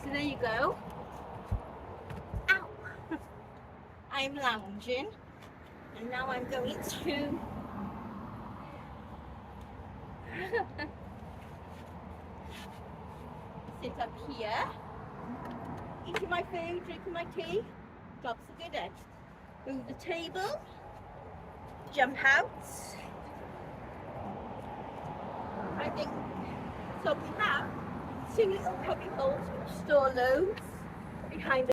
So there you go. Ow! I'm lounging, and now I'm going to sit up here, eating my food, drinking my tea. Job's a good end. Move the table, jump out. I think so. We have two little cubby holes which store loads behind